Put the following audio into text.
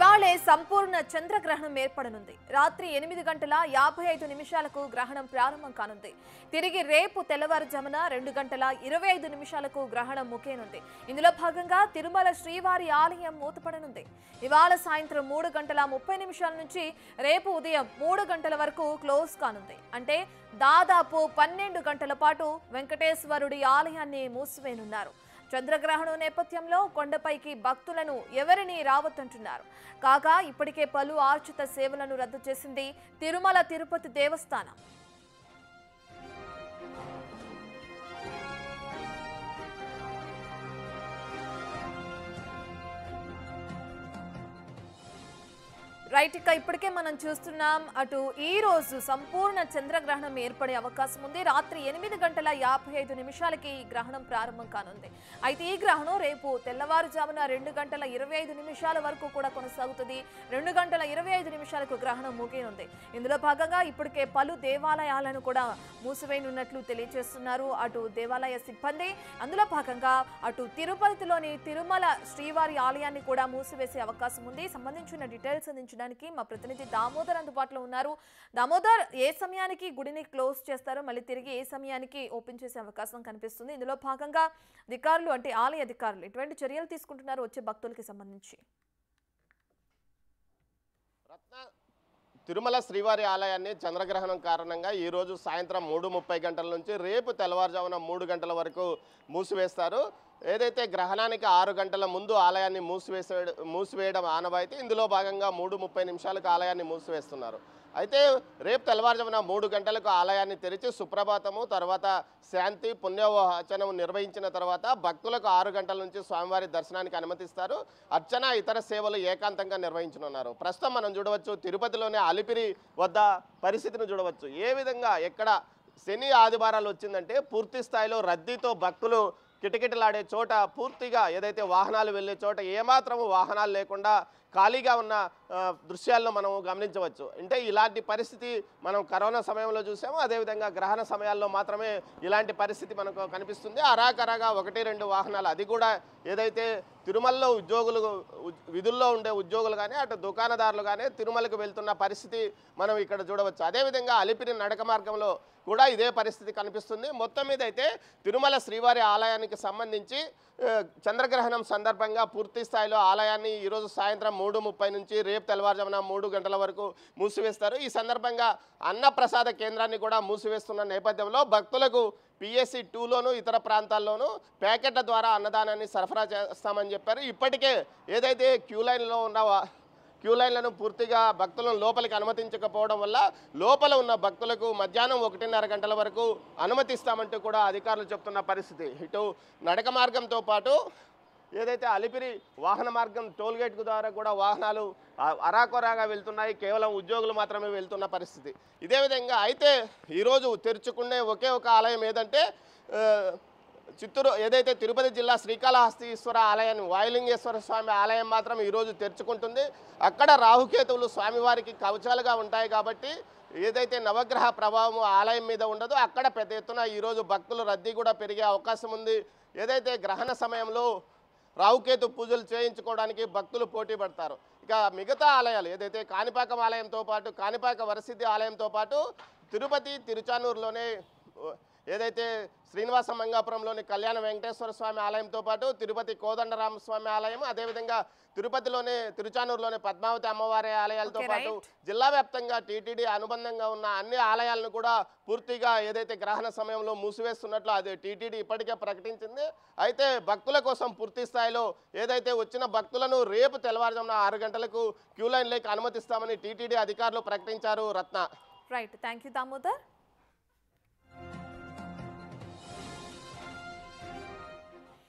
ఇవాళే సంపూర్ణ చంద్రగ్రహణం ఏర్పడనుంది. రాత్రి 8:55 గ్రహణం ప్రారంభం కానుంది. తిరిగి రేపు తెల్లవారుజామున 2:25 గ్రహణం ముగియనుంది. ఇందులో భాగంగా తిరుమల శ్రీవారి ఆలయం మూతపడనుంది. ఇవాళ సాయంత్రం 3:30 నుంచి రేపు ఉదయం 3 గంటల వరకు క్లోజ్ కానుంది. అంటే దాదాపు 12 గంటల పాటు వెంకటేశ్వరుడి ఆలయాన్ని మూసివేయనున్నారు. చంద్రగ్రహణం నేపథ్యంలో కొండపైకి భక్తులను ఎవరిని రావద్దంటున్నారు. కాగా ఇప్పటికే పలు ఆర్చిత సేవలను రద్దు చేసింది తిరుమల తిరుపతి దేవస్థానం. రైట్, ఇక ఇప్పటికే మనం చూస్తున్నాం అటు ఈ రోజు సంపూర్ణ చంద్రగ్రహణం ఏర్పడే అవకాశం ఉంది. రాత్రి 8:55 ఈ గ్రహణం ప్రారంభం కానుంది. అయితే ఈ గ్రహణం రేపు తెల్లవారుజామున 2:25 వరకు కూడా కొనసాగుతుంది. 2:25 గ్రహణం ముగియనుంది. ఇందులో భాగంగా ఇప్పటికే పలు దేవాలయాలను కూడా మూసివేయనున్నట్లు తెలియజేస్తున్నారు అటు దేవాలయ సిబ్బంది. అందులో భాగంగా అటు తిరుపతిలోని తిరుమల శ్రీవారి ఆలయాన్ని కూడా మూసివేసే అవకాశం ఉంది. సంబంధించిన డీటెయిల్స్ అందించడానికి మా ప్రతినిధి దామోదర్ అందుబాటులో ఉన్నారు. దామోదర్, ఏ సమయానికి గుడిని క్లోజ్ చేస్తారో మళ్ళీ తిరిగి ఏ సమయానికి ఓపెన్ చేసే అవకాశం కనిపిస్తుంది? ఇందులో భాగంగా అధికారులు అంటే ఆలయ అధికారులు ఎటువంటి చర్యలు తీసుకుంటున్నారు వచ్చే భక్తులకి సంబంధించి? తిరుమల శ్రీవారి ఆలయాన్ని చంద్రగ్రహణం కారణంగా ఈరోజు సాయంత్రం 3:30 గంటల నుంచి రేపు తెల్లవారుజామున 3 గంటల వరకు మూసివేస్తారు. ఏదైతే గ్రహణానికి 6 గంటల ముందు ఆలయాన్ని మూసివేయడం ఆనవాయితీ. ఇందులో భాగంగా 3:30 ఆలయాన్ని మూసివేస్తున్నారు. అయితే రేపు తెల్లవారుజామున 3 గంటలకు ఆలయాన్ని తెరిచి సుప్రభాతము తర్వాత శాంతి పుణ్యవాచనం నిర్వహించిన తర్వాత భక్తులకు 6 గంటల నుంచి స్వామివారి దర్శనానికి అనుమతిస్తారు. అర్చన ఇతర సేవలు ఏకాంతంగా నిర్వహించనున్నారు. ప్రస్తుతం మనం చూడవచ్చు తిరుపతిలోని అలిపిరి వద్ద పరిస్థితిని చూడవచ్చు. ఏ విధంగా ఎక్కడ శని ఆదివారాలు వచ్చిందంటే పూర్తి స్థాయిలో రద్దీతో భక్తులు కిటకిటలాడే చోట పూర్తిగా ఏదైతే వాహనాలు వెళ్ళే చోట ఏమాత్రము వాహనాలు లేకుండా ఖాళీగా ఉన్న దృశ్యాలను మనం గమనించవచ్చు. అంటే ఇలాంటి పరిస్థితి మనం కరోనా సమయంలో చూసాము. అదేవిధంగా గ్రహణ సమయాల్లో మాత్రమే ఇలాంటి పరిస్థితి మనకు కనిపిస్తుంది. అరాకరాగా 1-2 వాహనాలు, అది కూడా ఏదైతే తిరుమలలో ఉద్యోగులు విధుల్లో ఉండే ఉద్యోగులు కానీ అటు దుకాణదారులు కానీ తిరుమలకు వెళ్తున్న పరిస్థితి మనం ఇక్కడ చూడవచ్చు. అదేవిధంగా అలిపిరి నడక మార్గంలో కూడా ఇదే పరిస్థితి కనిపిస్తుంది. మొత్తం మీద అయితే తిరుమల శ్రీవారి ఆలయానికి సంబంధించి చంద్రగ్రహణం సందర్భంగా పూర్తి స్థాయిలో ఆలయాన్ని ఈరోజు సాయంత్రం 3:30 నుంచి రేపు తెల్లవారుజామున 3 గంటల వరకు మూసివేస్తారు. ఈ సందర్భంగా అన్నప్రసాద కేంద్రాన్ని కూడా మూసివేస్తున్న నేపథ్యంలో భక్తులకు PSC 2లోను ఇతర ప్రాంతాల్లోనూ ప్యాకెట్ల ద్వారా అన్నదానాన్ని సరఫరా చేస్తామని చెప్పారు. ఇప్పటికే ఏదైతే క్యూ లైన్లను పూర్తిగా భక్తులను లోపలికి అనుమతించకపోవడం వల్ల లోపల ఉన్న భక్తులకు మధ్యాహ్నం 1:30 గంటల వరకు అనుమతిస్తామంటూ కూడా అధికారులు చెప్తున్న పరిస్థితి. ఇటు నడక మార్గంతో పాటు ఏదైతే అలిపిరి వాహన మార్గం టోల్గేట్ ద్వారా కూడా వాహనాలు అరాకొరాగా వెళ్తున్నాయి. కేవలం ఉద్యోగులు మాత్రమే వెళ్తున్న పరిస్థితి. ఇదే విధంగా అయితే ఈరోజు తెరుచుకునే ఒకే ఒక ఆలయం ఏదంటే చిత్తూరు ఏదైతే తిరుపతి జిల్లా శ్రీకాళహస్తీశ్వర ఆలయాన్ని వాయులింగేశ్వర స్వామి ఆలయం మాత్రం ఈరోజు తెరుచుకుంటుంది. అక్కడ రాహుకేతువులు స్వామివారికి కవచాలుగా ఉంటాయి కాబట్టి ఏదైతే నవగ్రహ ప్రభావం ఆలయం మీద ఉండదో అక్కడ పెద్ద ఎత్తున ఈరోజు భక్తుల రద్దీ కూడా పెరిగే అవకాశం ఉంది. ఏదైతే గ్రహణ సమయంలో రాహుకేతు పూజలు చేయించుకోవడానికి భక్తులు పోటీ పడతారు. ఇక మిగతా ఆలయాలు ఏదైతే కాణిపాకం ఆలయంతో పాటు కాణిపాక వరసిద్ధి ఆలయంతో పాటు తిరుపతి తిరుచానూరులోనే ఏదైతే శ్రీనివాస మంగాపురంలోని కళ్యాణ వెంకటేశ్వర స్వామి ఆలయంతో పాటు తిరుపతి కోదండరామ స్వామి ఆలయం, అదేవిధంగా తిరుపతిలోనే తిరుచానూరులోని పద్మావతి అమ్మవారి ఆలయాలతో పాటు జిల్లా వ్యాప్తంగా TTD అనుబంధంగా ఉన్న అన్ని ఆలయాలను కూడా పూర్తిగా ఏదైతే గ్రహణ సమయంలో మూసివేస్తున్నట్లు అది TTD ఇప్పటికే ప్రకటించింది. అయితే భక్తుల కోసం పూర్తి స్థాయిలో ఏదైతే వచ్చిన భక్తులను రేపు తెల్లవారుజామున 6 గంటలకు క్యూ లైన్లోకి అనుమతిస్తామని TTD అధికారులు ప్రకటించారు. Ratna. Right, thank you Damodar.